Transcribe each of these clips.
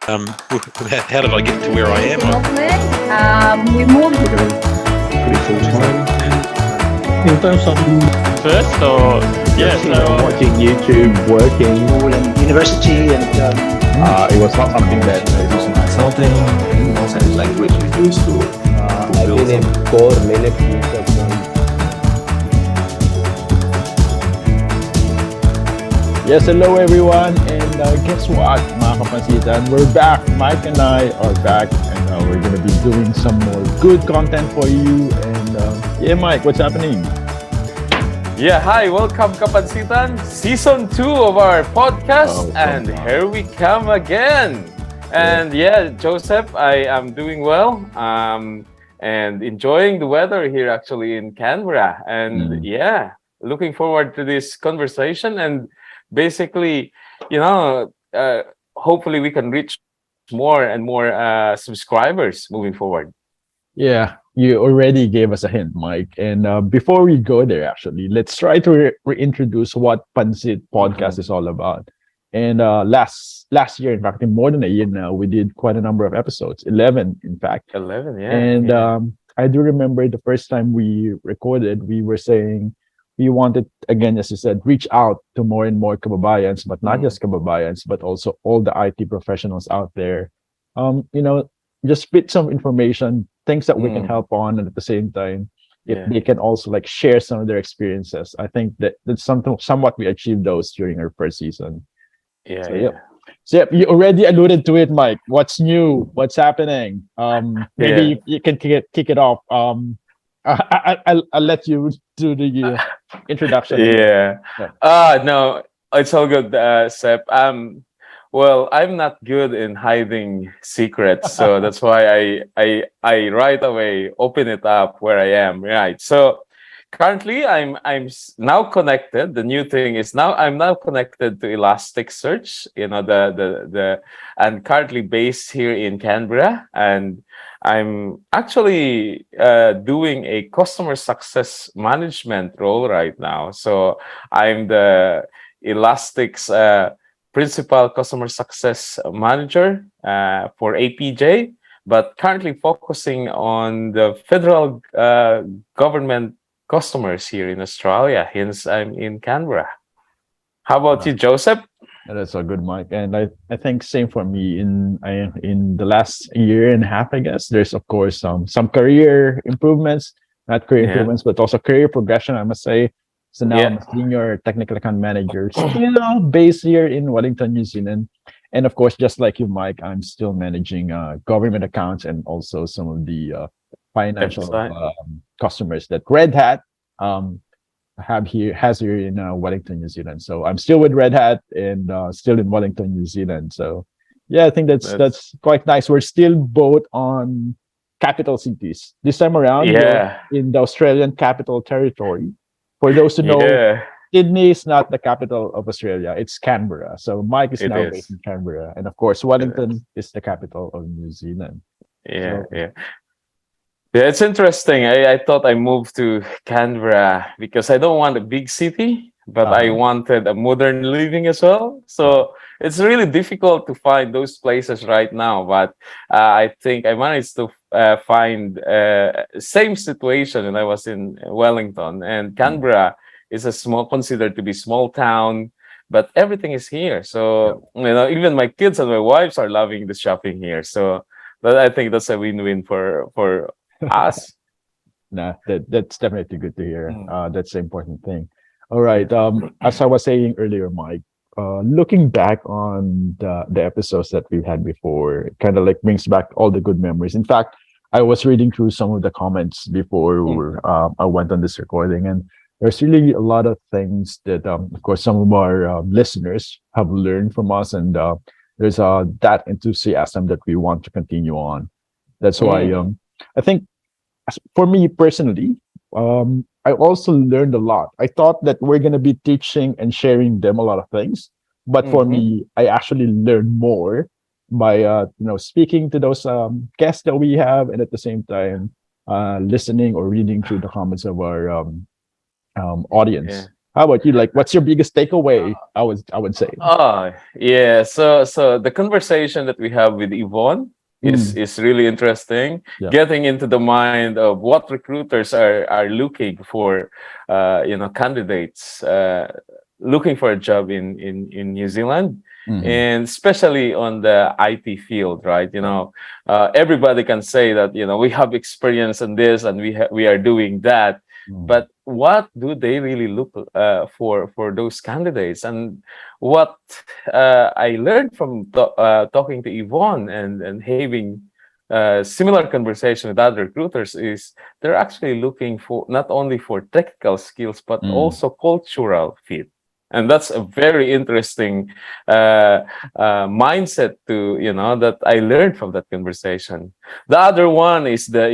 How did I get to where I am? We moved. Pretty full time. In terms of First, or yes, watching YouTube, working, school and university, and it was not something that was consulting, also language we used to I've been in core Linux research. Yes, hello everyone, and guess what, mga kapansitan, we're back. Mike and I are back, and we're gonna be doing some more good content for you. And yeah, Mike, what's happening? Yeah, hi, welcome KaPANZITan, season 2 of our podcast, and here we come again. And yeah, Joseph, I am doing well, and enjoying the weather here actually in Canberra, and yeah, looking forward to this conversation. And basically, hopefully we can reach more and more subscribers moving forward. Yeah, you already gave us a hint, Mike. And before we go there, actually, let's try to reintroduce what PaNZIT podcast is all about. And last year, in fact, in more than a year now, we did quite a number of episodes, 11, in fact. 11, yeah. And I do remember the first time we recorded, we were saying we wanted, again, as you said, reach out to more and more kababayans, but not just kababayans, but also all the IT professionals out there. Just spit some information, things that we can help on, and at the same time, if they can also like share some of their experiences. I think that's somewhat we achieved those during our first season. So you already alluded to it, Mike. What's new? What's happening? Maybe you can kick it off. I'll let you do the introduction. No, it's all good, Sep. Well, I'm not good in hiding secrets, so that's why I right away open it up where I am. Right. So currently, I'm now connected. The new thing is I'm now connected to Elasticsearch. And currently based here in Canberra, and I'm actually doing a customer success management role right now. So I'm the Elastic's principal customer success manager for APJ, but currently focusing on the federal government customers here in Australia. Hence, I'm in Canberra. How about you, Joseph? That's a good, Mike. And I think same for me. In the last year and a half, I guess, there's of course some career improvements, not career improvements, but also career progression, I must say. So now I'm a senior technical account manager, still based here in Wellington, New Zealand. And of course, just like you, Mike, I'm still managing government accounts and also some of the financial customers that Red Hat has here in Wellington, New Zealand. So I'm still with Red Hat and still in Wellington, New Zealand. So yeah, I think that's quite nice. We're still both on capital cities this time around. We're in the Australian Capital Territory. For those who know, Sydney is not the capital of Australia; it's Canberra. So Mike is now based in Canberra, and of course, Wellington is the capital of New Zealand. Yeah, it's interesting. I thought I moved to Canberra because I don't want a big city, but I wanted a modern living as well. So it's really difficult to find those places right now. But I think I managed to find same situation when I was in Wellington. And Canberra is considered to be small town, but everything is here. So even my kids and my wives are loving the shopping here. So I think that's a win-win for us. That's definitely good to hear. That's the important thing. All right. As I was saying earlier, Mike, looking back on the episodes that we've had before, it kind of like brings back all the good memories. In fact, I was reading through some of the comments before I went on this recording, and there's really a lot of things that, of course, some of our listeners have learned from us, and there's that enthusiasm that we want to continue on. That's why I think, for me personally, I also learned a lot. I thought that we're going to be teaching and sharing them a lot of things, but for me, I actually learned more by speaking to those guests that we have, and at the same time listening or reading through the comments of our audience. How about you? Like, what's your biggest takeaway? I would say. Oh, yeah. So the conversation that we have with Yvonne is really interesting. Yeah. Getting into the mind of what recruiters are looking for, candidates looking for a job in New Zealand, and especially on the IT field, right? Everybody can say that we have experience in this and we are doing that. But what do they really look for those candidates? And what I learned from talking to Yvonne and having similar conversation with other recruiters is they're actually looking for not only for technical skills but also cultural fit. And that's a very interesting mindset that I learned from that conversation. The other one is the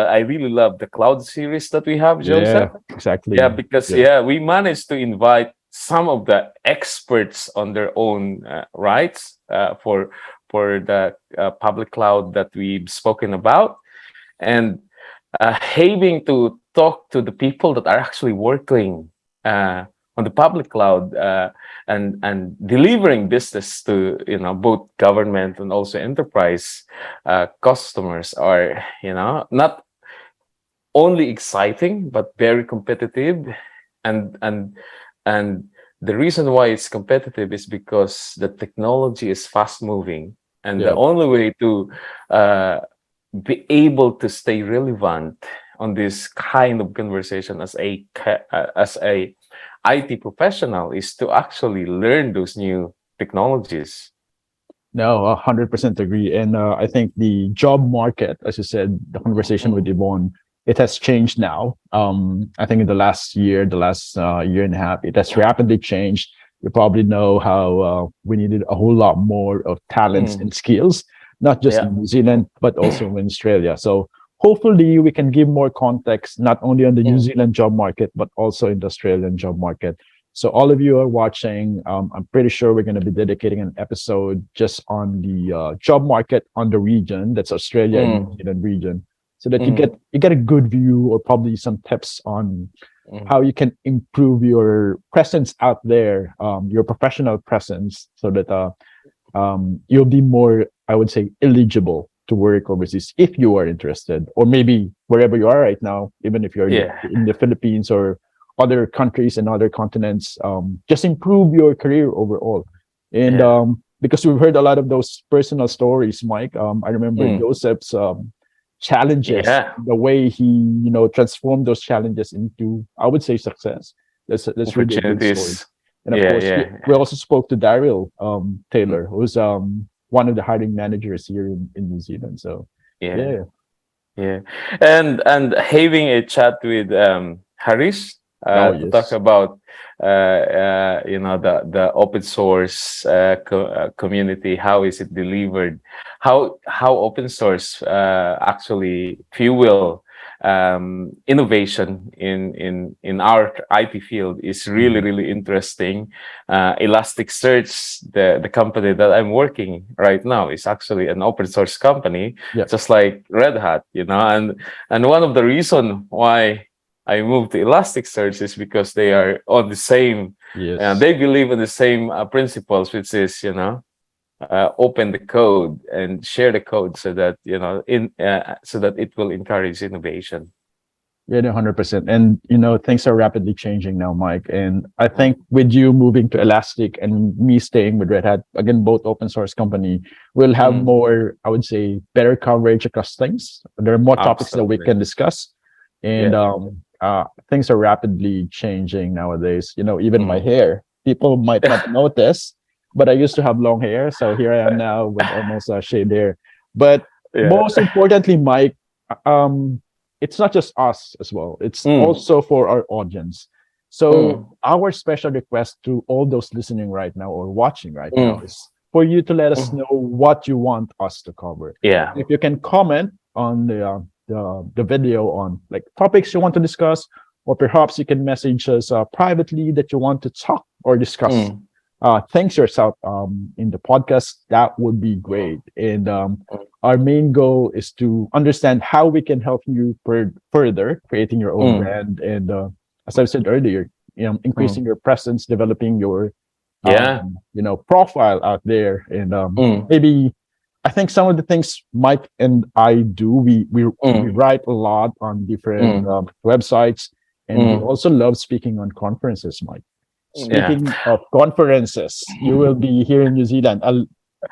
I really love the cloud series that we have, Joseph. Yeah, exactly. Yeah, because we managed to invite some of the experts on their own rights for the public cloud that we've spoken about, and having to talk to the people that are actually working on the public cloud and delivering business to both government and also enterprise customers are not only exciting but very competitive, and the reason why it's competitive is because the technology is fast moving, and the only way to be able to stay relevant on this kind of conversation as a IT professional is to actually learn those new technologies. No, 100% agree. And I think the job market, as you said, the conversation with Yvonne, it has changed now. I think in the last year and a half, it has rapidly changed. You probably know how we needed a whole lot more of talents and skills, not just in New Zealand, but also in Australia. So hopefully we can give more context, not only on the New Zealand job market, but also in the Australian job market. So all of you are watching, I'm pretty sure we're going to be dedicating an episode just on the job market on the region, that's Australia and New Zealand region, so that you get a good view or probably some tips on how you can improve your presence out there, your professional presence, so that you'll be more, I would say, eligible to work overseas if you are interested, or maybe wherever you are right now, even if you're in the Philippines or other countries and other continents, just improve your career overall. And because we've heard a lot of those personal stories, Mike, I remember Joseph's challenges, the way he transformed those challenges into, I would say, success. That's really a good story. And of course, we also spoke to Daryl Taylor, who's one of the hiring managers here in New Zealand. So and having a chat with Harish to talk about the open source community. How is it delivered? How open source actually fuel innovation in our IT field is really interesting. Elasticsearch, the company that I'm working right now, is actually an open source company, just like Red Hat, and one of the reason why I moved to Elasticsearch is because they are on the same, they believe in the same principles, which is, open the code and share the code so that, so that it will encourage innovation. Yeah, 100%. And, things are rapidly changing now, Mike. And I think with you moving to Elastic and me staying with Red Hat, again, both open source company, we'll have more, I would say, better coverage across things. There are more topics that we can discuss. And things are rapidly changing nowadays. Even my hair, people might not notice, but I used to have long hair. So here I am now with almost shaved hair. But most importantly, Mike, it's not just us as well. It's also for our audience. So our special request to all those listening right now or watching right now is for you to let us know what you want us to cover. If you can comment on the video on like topics you want to discuss, or perhaps you can message us privately that you want to talk or discuss things yourself in the podcast. That would be great. And our main goal is to understand how we can help you further creating your own brand. And as I said earlier, increasing your presence, developing your Yeah. profile out there, and Mm. maybe I think some of the things Mike and I do, we Mm. write a lot on different Mm. websites, and we Mm. also love speaking on conferences, Mike. Yeah. Speaking of conferences, you will be here in New Zealand.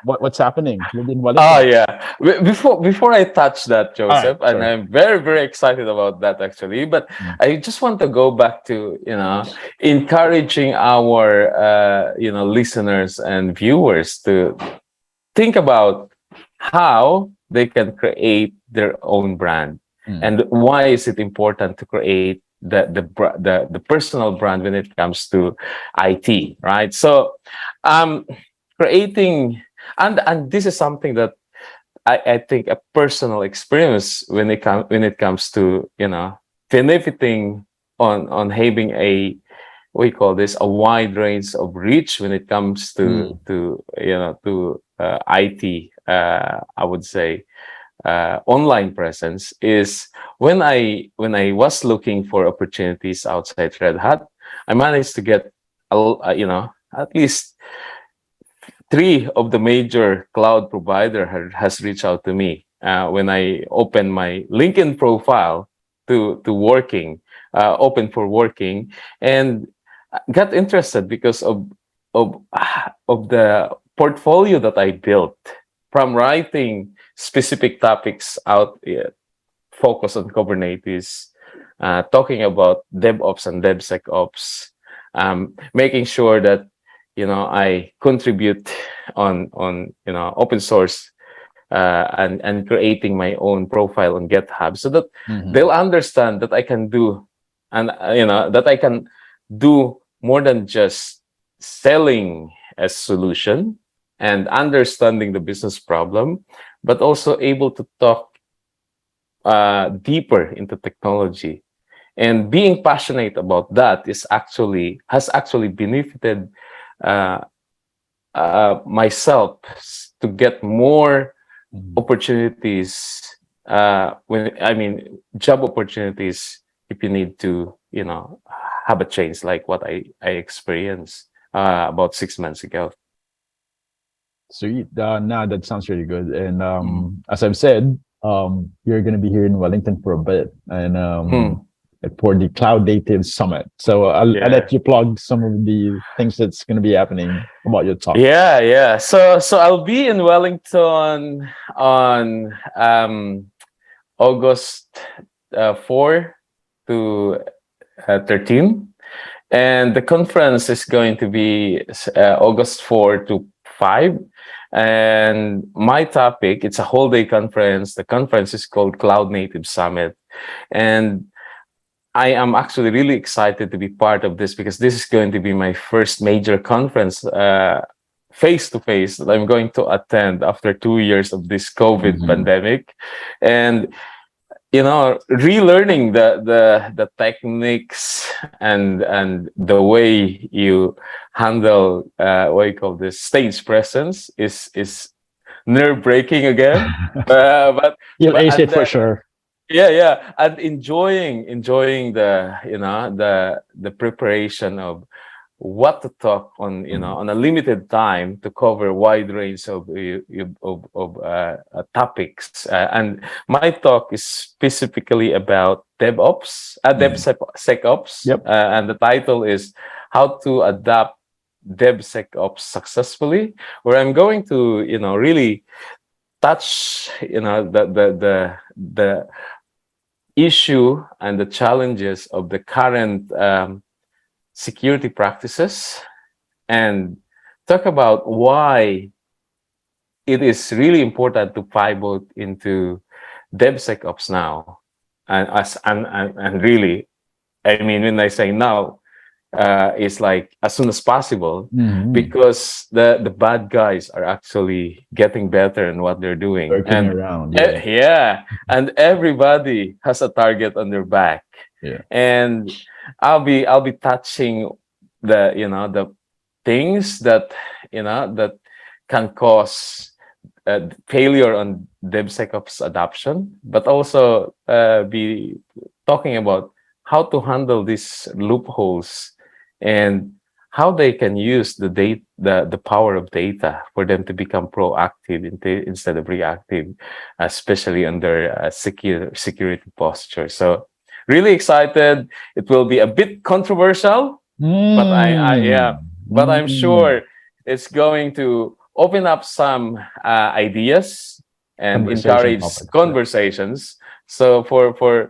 What's happening? You'll be in Oh Wellington. yeah. Before I touch that, All right, Joseph, and sure. I'm very excited about that actually. But Mm. I just want to go back to encouraging our listeners and viewers to think about how they can create their own brand, Mm. and why is it important to create the personal brand when it comes to IT, right? So, creating and this is something that I think a personal experience when it comes to benefiting on having a what you call this a wide range of reach when it comes Mm. to IT. I would say online presence is when I was looking for opportunities outside Red Hat, I managed to get at least three of the major cloud provider has reached out to me when I opened my LinkedIn profile to working, open for working, and got interested because of of the portfolio that I built from writing specific topics out, focus on Kubernetes, talking about DevOps and DevSecOps, making sure that I contribute on open source, and creating my own profile on GitHub so that Mhm. they'll understand that I can do, and that I can do more than just selling a solution and understanding the business problem, but also able to talk deeper into technology. And being passionate about that has actually benefited uh, myself to get more Mhm. opportunities, job opportunities, if you need to have a change like what I experienced about 6 months ago. Sweet. Nah, that sounds really good. And as I've said, you're gonna be here in Wellington for a bit, and Mm. for the Cloud Native Summit. So I'll Yeah. let you plug some of the things that's gonna be happening about your talk. Yeah. So I'll be in Wellington on August 4 to 13, and the conference is going to be August 4 to 5. And my topic, it's a whole day conference. The conference is called Cloud Native Summit, and I am actually really excited to be part of this because this is going to be my first major conference face to face that I'm going to attend after 2 years of this COVID Mhm. pandemic. And relearning the techniques and the way you handle what you call this stage presence is nerve breaking again. But You'll but ace and it for then sure. yeah, and enjoying the preparation of what to talk on, on a limited time to cover a wide range of topics. And my talk is specifically about DevOps, DevSecOps, Yep. and the title is How to Adapt DevSecOps Successfully, where I'm going to, really touch, the issue and the challenges of the current security practices, and talk about why it is really important to pivot into DevSecOps now. And really, I mean, when I say now, it's like as soon as possible, Mhm. because the bad guys are actually getting better in what they're doing, Working and around. Yeah. yeah, and everybody has a target on their back. Yeah. And I'll be touching the things that can cause failure on DevSecOps adoption, but also be talking about how to handle these loopholes and how they can use the power of data for them to become proactive instead of reactive, especially under security posture. So really excited. It will be a bit controversial, but but I'm sure it's going to open up some ideas and Conversation encourage topics, conversations. So for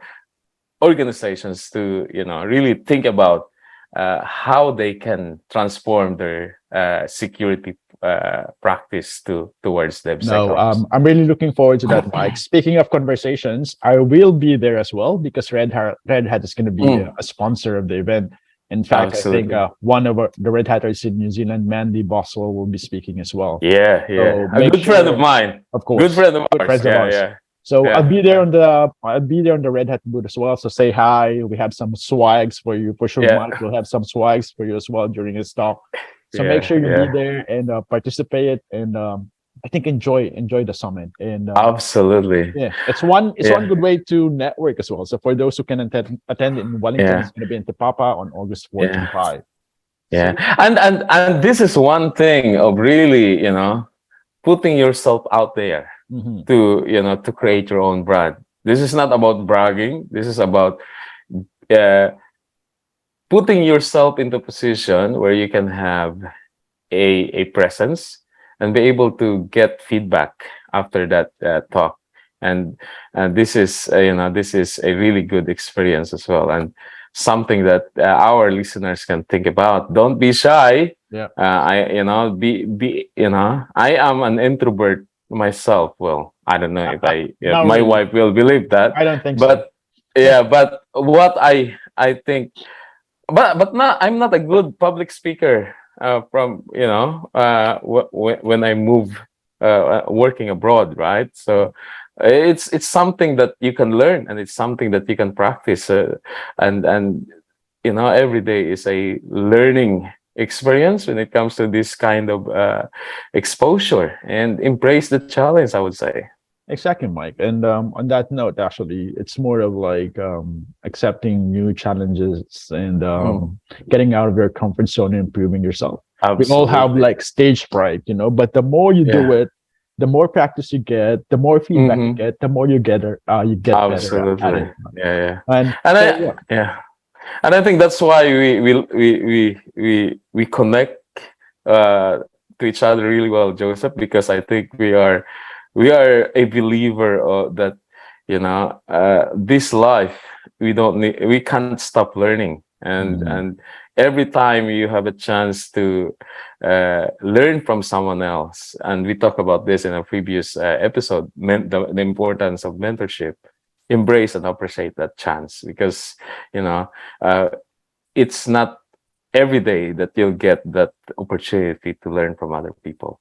organizations to really think about how they can transform their security practice towards No, DevSecOps. I'm really looking forward to that, Mike. Speaking of conversations, I will be there as well because Red Hat is going to be a sponsor of the event. In fact, Absolutely. I think one of the Red Hatters in New Zealand, Mandy Boswell, will be speaking as well. Yeah, So a good friend of mine. Of course, Good friend of good ours. friends of ours. Yeah. So Yeah. I'll be there on the Red Hat booth as well. So say hi. We have some swags for you for sure. Yeah. Mike will have some swags for you as well during his talk. So Yeah, make sure you yeah. be there and participate and I think enjoy the summit. And Absolutely. yeah, it's one Yeah. good way to network as well. So for those who can attend in Wellington, Yeah. it's going to be in Te Papa on August 4 to 5. Yeah. And this is one thing of really, putting yourself out there Mhm. to create your own brand. This is not about bragging. This is about putting yourself into a position where you can have a presence and be able to get feedback after that talk. And this is a really good experience as well, and something that our listeners can think about. Don't be shy. Yeah. I am an introvert myself. Well, I don't know if Not my really. wife will believe that. I don't think so. But but what I think, but not, I'm not a good public speaker. From when I move working abroad, right? So it's something that you can learn, and it's something that you can practice, and every day is a learning experience when it comes to this kind of exposure, and embrace the challenge, I would say. Exactly, Mike. And on that note, actually, it's more of like accepting new challenges and getting out of your comfort zone and improving yourself. Absolutely. We all have like stage fright, but the more you do it, the more practice you get, the more feedback you get, the more you get better at Absolutely. it. Yeah. And And I think that's why we connect to each other really well, Joseph, because I think we are a believer that this life we can't stop learning, and every time you have a chance to learn from someone else, and we talk about this in a previous episode, the importance of mentorship. Embrace and appreciate that chance, because it's not every day that you'll get that opportunity to learn from other people.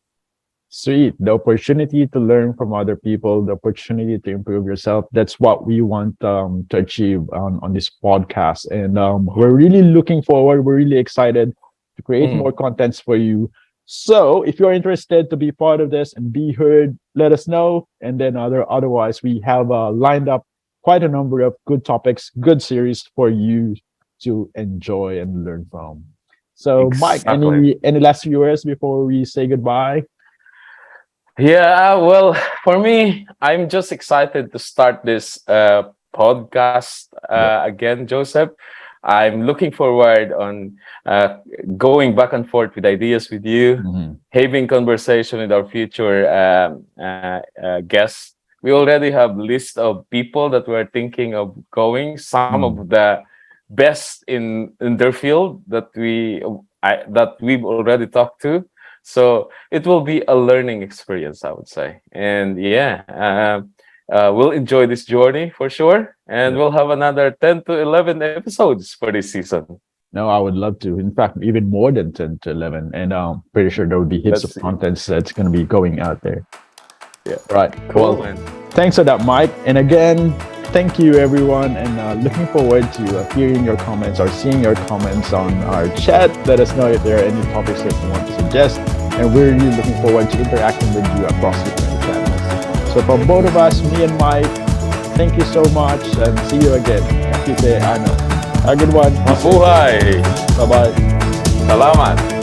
Sweet. The opportunity to learn from other people, the opportunity to improve yourself. That's what we want to achieve on this podcast. And we're really looking forward. We're really excited to create more contents for you. So if you're interested to be part of this and be heard, let us know. And then otherwise, we have lined up quite a number of good topics, good series for you to enjoy and learn from. So Mike, any last words before we say goodbye? Yeah, well, for me, I'm just excited to start this podcast again, Joseph. I'm looking forward on going back and forth with ideas with you, having conversation with our future guests. We already have list of people that we're thinking of going. Some of the best in their field that we've already talked to. So it will be a learning experience, I would say. And we'll enjoy this journey for sure. And we'll have another 10 to 11 episodes for this season. No, I would love to. In fact, even more than 10 to 11. And I'm pretty sure there will be hits of contents that's going to be going out there. Yeah. Right. Cool, Well, man. thanks for that, Mike. And again, thank you, everyone. And looking forward to hearing your comments or seeing your comments on our chat. Let us know if there are any topics that you want to suggest. And we're really looking forward to interacting with you across different channels. So from both of us, me and Mike, thank you so much and see you again. Thank you, Ano. Have a good one. Mabuhay! Bye-bye. Salamat.